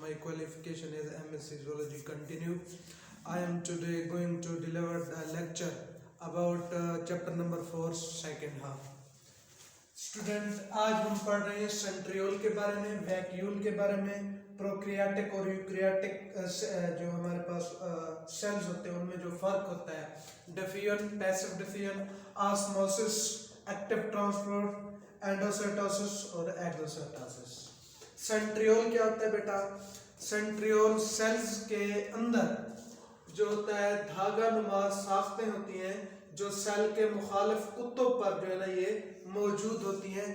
My qualification is MSc Zoology. Continue. I am today going to deliver a lecture about chapter number 4, second half. Student, आज हम पढ़ रहे हैं centriole के बारे में, वैक्यूल के बारे में, प्रोक्रियाटिक और यूक्रियाटिक जो हमारे पास सेल्स होते हैं उनमें जो फर्क होता है, diffusion, passive diffusion, osmosis, active transport, endocytosis और एक्सोसाइटोसिस। सेंट्रियोल क्या होता है बेटा? सेंट्रियोल सेल्स के अंदर जो होता है धागा नुमा साख्तें होती हैं जो सेल के मुखालिफ कुत्तों पर जो है ना ये मौजूद होती हैं।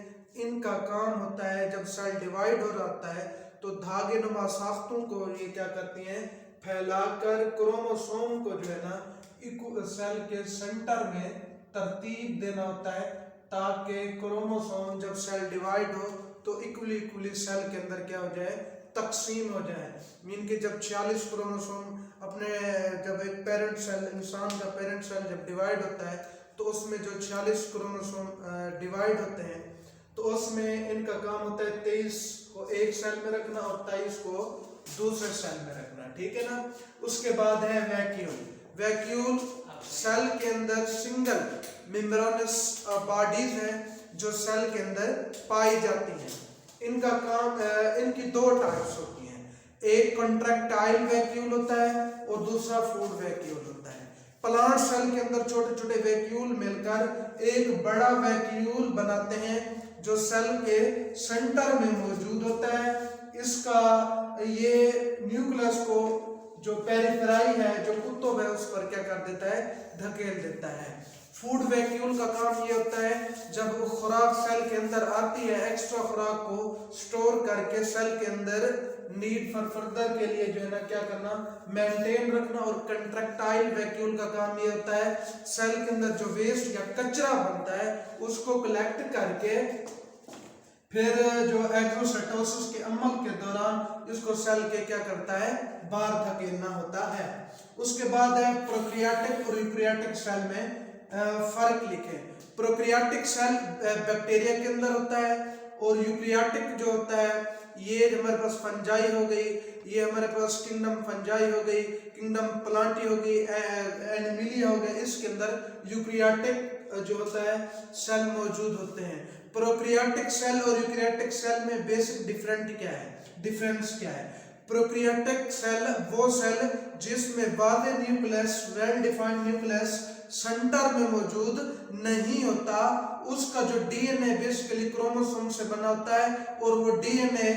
इनका काम होता है जब सेल डिवाइड हो जाता है तो धागे नुमा साख्तों को ये क्या करती हैं, फैलाकर क्रोमोसोम को जो है ना सेल के सेंटर में तरतीब देना होता है ताकि क्रोमोसोम जब सेल डिवाइड हो तो इक्वली सेल के अंदर क्या हो जाए, तकसीम हो जाए। मीन कि जब 46 क्रोमोसोम अपने जब एक पेरेंट सेल, इंसान का पेरेंट सेल जब डिवाइड होता है तो उसमें जो 46 क्रोमोसोम डिवाइड होते हैं तो उसमें इनका काम होता है 23 को एक सेल में रखना और 23 को दूसरे सेल में रखना, ठीक है ना। उसके बाद है वैक्यूल। वैक्यूल सेल के अंदर सिंगल मेम्ब्रेनस बॉडीज हैं जो सेल के अंदर पाई जाती हैं। इनका काम इनकी दो टाइप्स होती हैं, एक कॉन्ट्रैक्टाइल वैक्यूल होता है और दूसरा फूड वैक्यूल होता है। प्लांट सेल के अंदर छोटे छोटे वैक्यूल मिलकर एक बड़ा वैक्यूल बनाते हैं जो सेल के सेंटर में मौजूद होता है। इसका ये न्यूक्लियस को जो पेरिफेराई है, जो कुत्तों है, उस पर क्या कर देता है, धकेल देता है। फूड वैक्यूल का काम ये होता है जब वो खुराक सेल के अंदर आती है, एक्स्ट्रा खुराक को स्टोर करके सेल के अंदर नीड फॉर फर्दर के लिए जो है ना क्या करना, मेंटेन रखना। और कंट्रैक्टाइल वैक्यूल का काम ये होता है सेल के अंदर जो वेस्ट या कचरा बनता है उसको कलेक्ट करके फिर जो एक्सोसाइटोसिस के अमल के दौरान इसको सेल के क्या करता है, बाहर धकेलना होता है। उसके बाद है प्रोक्रियाटिक और यूक्रियाटिक सेल में फर्क लिखें। प्रोक्रियाटिक सेल बैक्टीरिया के अंदर होता है और यूक्रियाटिक जो होता है ये हमारे पास फंजाई हो गई, ये हमारे पास किंगडम फंजाई हो गई, किंगडम प्लांटी हो गई, एनिमिलिया हो गया। इसके अंदर यूक्रियाटिक जो होता है सेल मौजूद होते हैं। प्रोक्रियाटिक सेल और यूक्रियाटिक सेल में बेसिक डिफरेंस क्या है? प्रोक्रियाटिक सेल वो सेल जिसमें वादे nucleus, well defined nucleus centre में मौजूद नहीं होता, उसका जो डीएनए बेसिकली क्रोमोसोम से बना होता है और वो डीएनए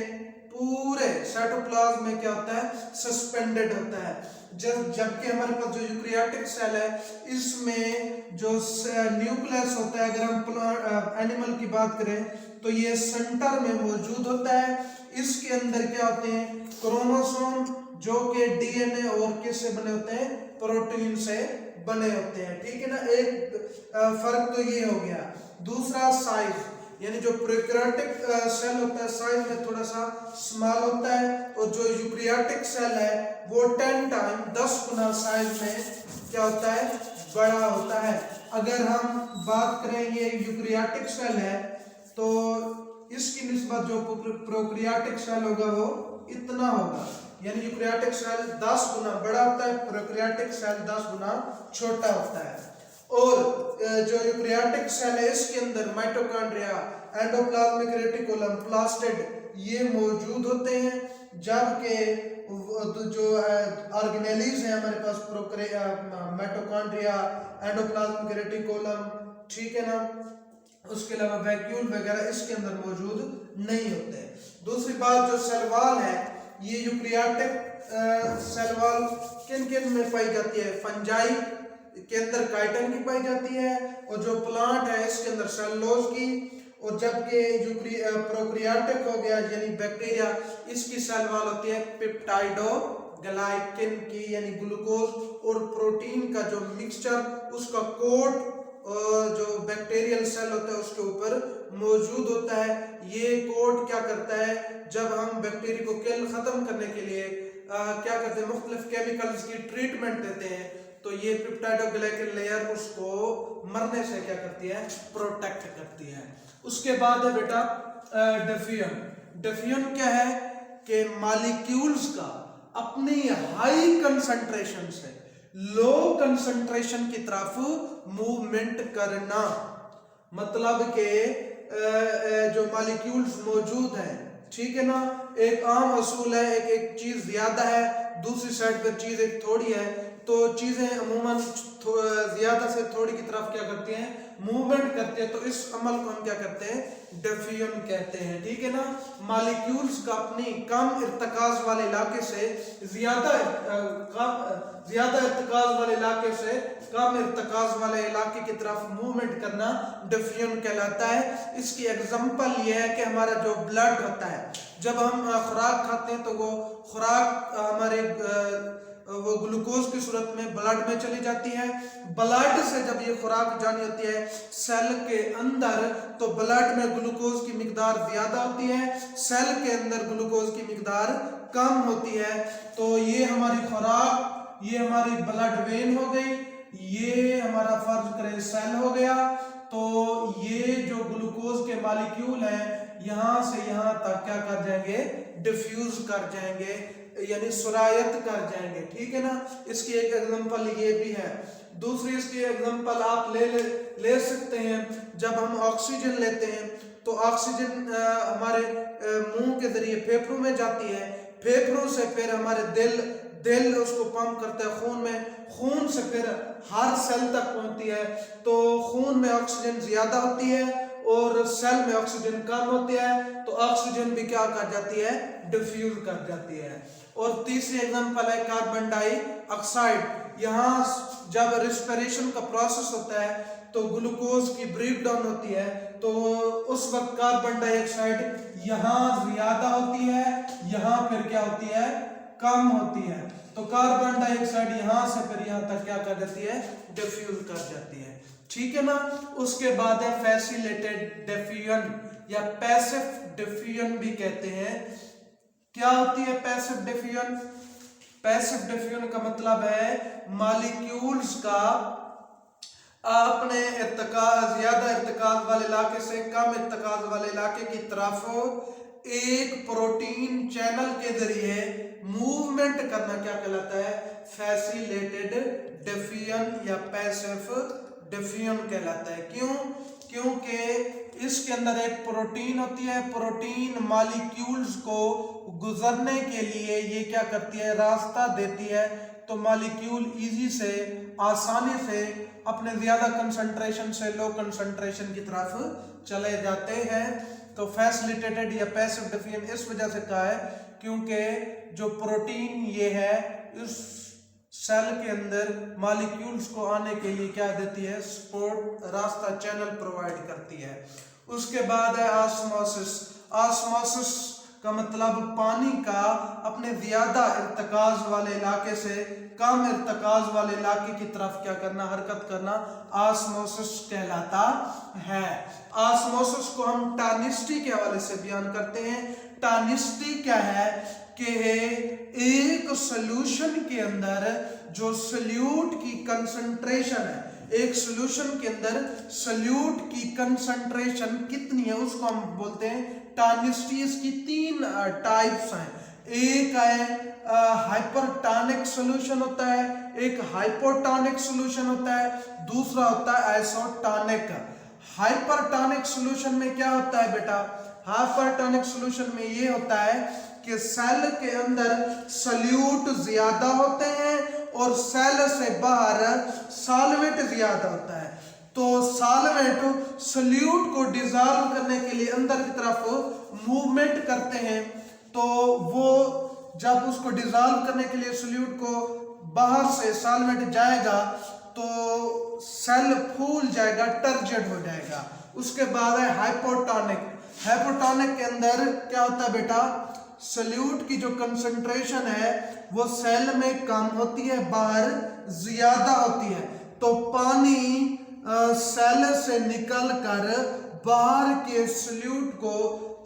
पूरे साइटोप्लाज्म में क्या होता है, सस्पेंडेड होता है। जबकि हमारे पास जो यूक्रियाटिक सेल है इसमें जो न्यूक्लियस होता है, अगर हम एनिमल की बात करें तो ये सेंटर में मौजूद होता है। इसके अंदर क्या होते हैं, क्रोमोसोम जो कि डीएनए और किससे बने होते हैं, प्रोटीन से बने होते हैं, ठीक है ना। एक फर्क तो ये हो गया। दूसरा साइज, यानी जो प्रोक्रियाटिक सेल होता है साइज में थोड़ा सा स्मॉल होता है और जो यूक्रियाटिक सेल है वो 10 गुना साइज में क्या होता है, बड़ा होता है। अगर हम बात करें ये यूक्रियाटिक सेल है तो इसकी निस्बत जो प्रोक्रियाटिक सेल होगा वो इतना होगा, यानी यूक्रियाटिक सेल 10 गुना बड़ा होता है, प्रोक्रियाटिक सेल 10 गुना छोटा होता है। और जो यूक्रियाटिक सेल है इसके अंदर माइटोकॉन्ड्रिया, एंडोप्लाज्मिक रेटिकुलम, प्लास्टिड ये मौजूद होते हैं। जबकि जो ऑर्गेनेलीज है हमारे पास माइटोकॉन्ड्रिया, एंडोप्लाज्मिक रेटिकुलम, ठीक है ना, उसके अलावा वैक्यूल वगैरह इसके अंदर मौजूद नहीं होते। दूसरी बात जो सेल वॉल है, ये यूक्रियाटिक सेल वॉल किन किन में पाई जाती है? फंजाई के अंदर काइटिन की पाई जाती है और जो प्लांट है इसके अंदर सेलुलोज की। और जबकि प्रोक्रियाटिक हो गया यानी बैक्टीरिया, इसकी सेल वॉल होती है पेप्टाइडोग्लाइकन की, यानी ग्लूकोज और प्रोटीन का जो मिक्सचर उसका कोट जो बैक्टीरियल सेल होता है उसके ऊपर मौजूद होता है। ये कोट क्या करता है, जब हम बैक्टीरिया को किल खत्म करने के लिए क्या करते हैं, मुख्तलिफ केमिकल्स की ट्रीटमेंट देते हैं तो ये पेप्टाइडोग्लाइकन लेयर उसको मरने से क्या करती है, प्रोटेक्ट करती है। उसके बाद है बेटा डिफिजन। डिफिजन क्या है कि मॉलिक्यूल्स का अपनी हाई कंसंट्रेशन से लो कंसंट्रेशन की तरफ मूवमेंट करना। मतलब के जो मॉलिक्यूल्स मौजूद हैं, ठीक है ना, एक आम असूल है, एक चीज ज्यादा है, दूसरी साइड पर चीज एक थोड़ी है, तो चीजें अमूमन ज्यादा से थोड़ी की तरफ क्या करती हैं, मूवमेंट करते हैं। तो इस अमल को हम क्या करते हैं, डिफ्यूजन कहते हैं, ठीक है ना। मॉलिक्यूल्स का अपनी कम इर्तिकाज वाले इलाके से ज्यादा इर्तिकाज वाले इलाके से कम इर्तिकाज वाले इलाके की तरफ मूवमेंट करना डिफ्यूजन कहलाता है। इसकी एग्जांपल ये है कि हमारा जो ब्लड होता है, जब हम खुराक खाते हैं तो वो खुराक हमारे वो ग्लूकोज की सूरत में ब्लड में चली जाती है। ब्लड से जब ये खुराक जानी होती है सेल के अंदर, तो ब्लड में ग्लूकोज की मिकदार ज्यादा होती है, सेल के अंदर ग्लूकोज की मिकदार कम होती है। तो ये हमारी खुराक, ये हमारी ब्लड वेन हो गई, ये हमारा फर्ज करें सेल हो गया। तो ये जो ग्लूकोज के मॉलिक्यूल हैं यहां से यहां तक क्या कर जाएंगे, डिफ्यूज कर जाएंगे, यानी सुरायत कर जाएंगे, ठीक है ना। इसकी एक एग्जांपल ये भी है। दूसरी इसकी एग्जांपल आप ले सकते हैं, जब हम ऑक्सीजन लेते हैं तो ऑक्सीजन हमारे मुंह के जरिए फेफड़ों में जाती है, फेफड़ों से फिर हमारे दिल उसको पंप करता है खून में, खून से फिर हर सेल तक पहुंचती है। तो खून में ऑक्सीजन ज्यादा होती है और सेल में ऑक्सीजन कम होती है, तो ऑक्सीजन भी क्या कर जाती है, डिफ्यूज कर जाती है। और तीसरी एग्जांपल है कार्बन डाइऑक्साइड। यहाँ जब रिस्पिरेशन का प्रोसेस होता है तो ग्लूकोज की ब्रेक डाउन होती है, तो उस वक्त कार्बन डाइऑक्साइड यहाँ ज्यादा होती है, यहाँ फिर क्या होती है, कम होती है। तो कार्बन डाइऑक्साइड यहाँ से फिर यहाँ तक क्या कर जाती है, डिफ्यूज कर जाती है, ठीक है ना। उसके बाद है फैसिलिटेटेड डिफ्यूजन या पैसिव डिफ्यूजन भी कहते हैं। क्या होती है पैसिव डिफ्यूजन? पैसिव डिफ्यूजन का मतलब है मॉलिक्यूल्स का अपने ज्यादा इर्तिकाज वाले इलाके से कम इर्तिकाज वाले इलाके की तरफ एक प्रोटीन चैनल के जरिए मूवमेंट करना क्या कहलाता है, फैसिलिटेटेड डिफ्यूजन या पैसिव डिफ्यूजन कहलाता है। क्यों? क्योंकि इसके अंदर एक प्रोटीन होती है, प्रोटीन मॉलिक्यूल्स को गुजरने के लिए ये क्या करती है, रास्ता देती है। तो मॉलिक्यूल इजी से, आसानी से अपने ज्यादा कंसंट्रेशन से लो कंसंट्रेशन की तरफ चले जाते हैं। तो फैसिलिटेटेड या पैसिव डिफ्यूजन इस वजह से कहा है क्योंकि जो प्रोटीन ये है इस सेल के अंदर मॉलिक्यूल्स को आने के लिए क्या देती है, सपोर्ट, रास्ता, चैनल प्रोवाइड करती है। उसके बाद है ऑस्मोसिस। ऑस्मोसिस का मतलब पानी का अपने ज्यादा इर्तिकाज वाले इलाके से कम इर्तिकाज वाले इलाके की तरफ क्या करना, हरकत करना, ऑस्मोसिस कहलाता है। ऑस्मोसिस को हम टॉनिसिटी के हवाले से बयान करते हैं। टॉनिसिटी क्या है कि एक सॉल्यूशन के अंदर जो सॉल्यूट की कंसंट्रेशन है, एक सॉल्यूशन के अंदर सॉल्यूट की कंसंट्रेशन कितनी है उसको हम बोलते हैं टॉनिसिटी। इसकी तीन टाइप्स हैं। एक है हाइपरटॉनिक सॉल्यूशन होता है, एक हाइपोटॉनिक सॉल्यूशन होता है, दूसरा होता है आइसोटॉनिक। हाइपरटॉनिक सॉल्यूशन में क्या होता है बेटा, हाइपरटॉनिक सॉल्यूशन में ये होता है कि सेल के अंदर सॉल्यूट ज्यादा होते हैं और सेल से बाहर सॉल्वेंट ज्यादा होता है। तो सॉल्वेंट सॉल्यूट को डिसॉल्व करने के लिए अंदर की तरफ मूवमेंट करते हैं, तो वो जब उसको डिसॉल्व करने के लिए सॉल्यूट को बाहर से सॉल्वेंट जाएगा तो सेल फूल जाएगा, टर्जिड हो जाएगा। उसके बाद है हाइपोटॉनिक। हाइपोटॉनिक के अंदर क्या होता है बेटा, सॉल्यूट की जो कंसंट्रेशन है वो सेल में कम होती है, बाहर ज्यादा होती है। तो पानी सेल से निकलकर बाहर के सॉल्यूट को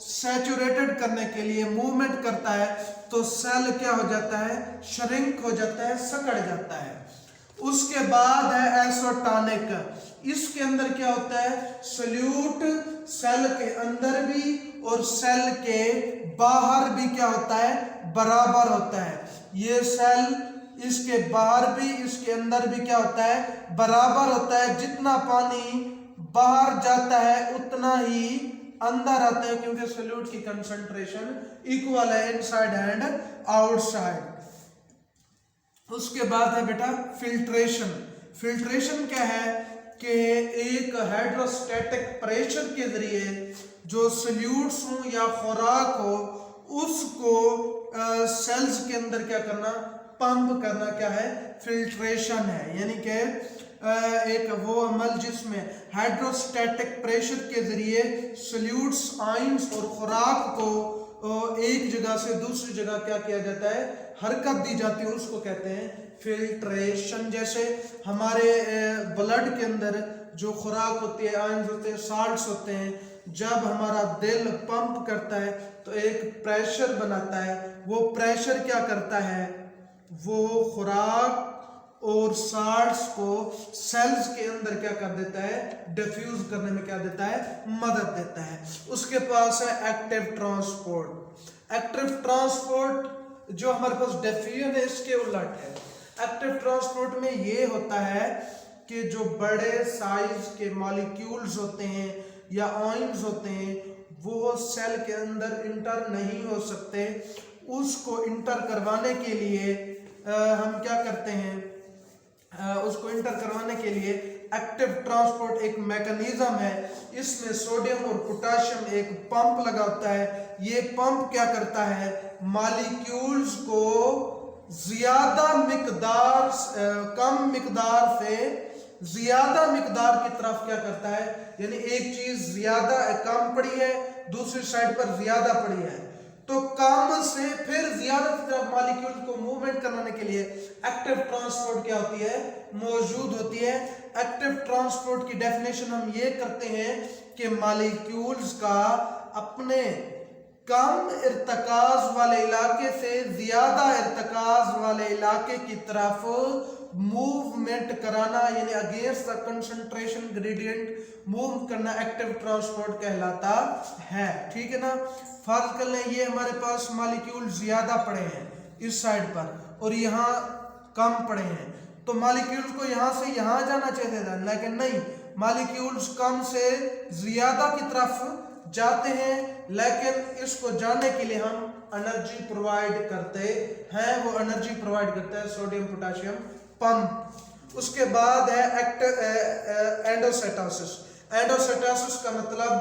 सैचुरेटेड करने के लिए मूवमेंट करता है, तो सेल क्या हो जाता है, श्रिंक हो जाता है, सिकुड़ जाता है। उसके बाद है आइसोटॉनिक। इसके अंदर क्या होता है, सॉल्यूट सेल के अंदर भी और सेल के बाहर भी क्या होता है, बराबर होता है। ये सेल इसके बाहर भी इसके अंदर भी क्या होता है, बराबर होता है। जितना पानी बाहर जाता है उतना ही अंदर आता है, क्योंकि सॉल्यूट की कंसंट्रेशन इक्वल है इनसाइड एंड आउटसाइड। उसके बाद है बेटा फिल्ट्रेशन। फिल्ट्रेशन क्या है कि एक हाइड्रोस्टैटिक प्रेशर के जरिए जो सॉल्यूट्स हो या खुराक हो उसको सेल्स के अंदर क्या करना, पंप करना, क्या है, फिल्ट्रेशन है। यानी कि एक वो अमल जिसमें हाइड्रोस्टैटिक प्रेशर के जरिए सॉल्यूट्स, आयंस और खुराक को एक जगह से दूसरी जगह क्या किया जाता है, हरकत दी जाती है, उसको कहते हैं फिल्ट्रेशन। जैसे हमारे ब्लड के अंदर जो खुराक होती है, आयंस होते हैं, साल्ट्स होते हैं, जब हमारा दिल पंप करता है तो एक प्रेशर बनाता है। वो प्रेशर क्या करता है, वो खुराक और साल्ट्स को सेल्स के अंदर क्या कर देता है, डिफ्यूज करने में क्या देता है, मदद देता है। उसके पास है एक्टिव ट्रांसपोर्ट। एक्टिव ट्रांसपोर्ट जो हमारे पास डिफ्यूजन है इसके उलट है। एक्टिव ट्रांसपोर्ट में ये होता है कि जो बड़े साइज के मॉलिक्यूल्स होते हैं या आयंस होते हैं वो सेल के अंदर इंटर नहीं हो सकते। उसको इंटर करवाने के लिए हम क्या करते हैं, उसको इंटर करवाने के लिए एक्टिव ट्रांसपोर्ट एक मैकेनिज्म है। इसमें सोडियम और पोटेशियम एक पंप लगा होता है। ये पंप क्या करता है, मॉलिक्यूल्स को ज्यादा मिकदार, कम मिकदार से ज्यादा मिकदार की तरफ क्या करता है, यानी एक चीज ज्यादा कम पड़ी है, दूसरी साइड पर ज्यादा पड़ी है, तो कम से फिर ज्यादा की तरफ मॉलिक्यूल को मूवमेंट कराने के लिए एक्टिव ट्रांसपोर्ट क्या होती है, मौजूद होती है। एक्टिव ट्रांसपोर्ट की डेफिनेशन हम ये करते हैं कि मॉलिक्यूल्स का अपने कम इर्तकाज वाले इलाके से ज्यादा इर्तकाज वाले इलाके की तरफ मूवमेंट कराना, यानी against the concentration gradient move करना एक्टिव ट्रांसपोर्ट कहलाता है। ठीक है ना। फर्ज कर लें ये हमारे पास मॉलिक्यूल ज्यादा पड़े हैं इस साइड पर और यहाँ कम पड़े हैं, तो मॉलिक्यूल्स को यहाँ से यहाँ जाना चाहिए था, लेकिन नहीं, मॉलिक्यूल्स कम से ज्यादा की तरफ जाते हैं, लेकिन इसको जाने के लिए हम एनर्जी प्रोवाइड करते हैं। वो एनर्जी प्रोवाइड करता है सोडियम पोटेशियम पंप। उसके बाद है एंडोसाइटोसिस। एंडोसाइटोसिस का मतलब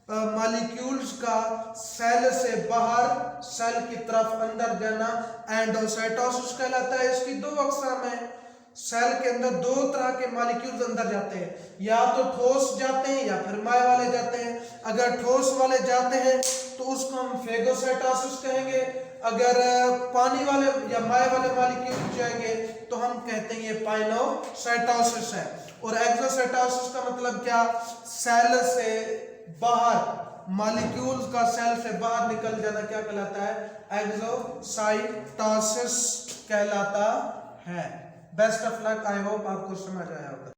मॉलिक्यूल्स का सेल से बाहर सेल की तरफ अंदर जाना एंडोसाइटोसिस कहलाता है। इसकी दो अक़साम है। सेल के अंदर दो तरह के मॉलिक्यूल्स अंदर जाते हैं, या तो ठोस जाते हैं या फिर माय वाले जाते हैं। अगर ठोस वाले जाते हैं तो उसको हम फेगोसाइटोसिस कहेंगे। अगर पानी वाले या माय वाले मॉलिक्यूल जाएंगे तो हम कहते हैं ये पाइनोसाइटोसिस है। और एक्सोसाइटोसिस का मतलब क्या, सेल से बाहर, मॉलिक्यूल्स का सेल से बाहर निकल जाना क्या कहलाता है, एक्सोसाइटोसिस कहलाता है। Best of luck, I hope आपको समझ आया होगा।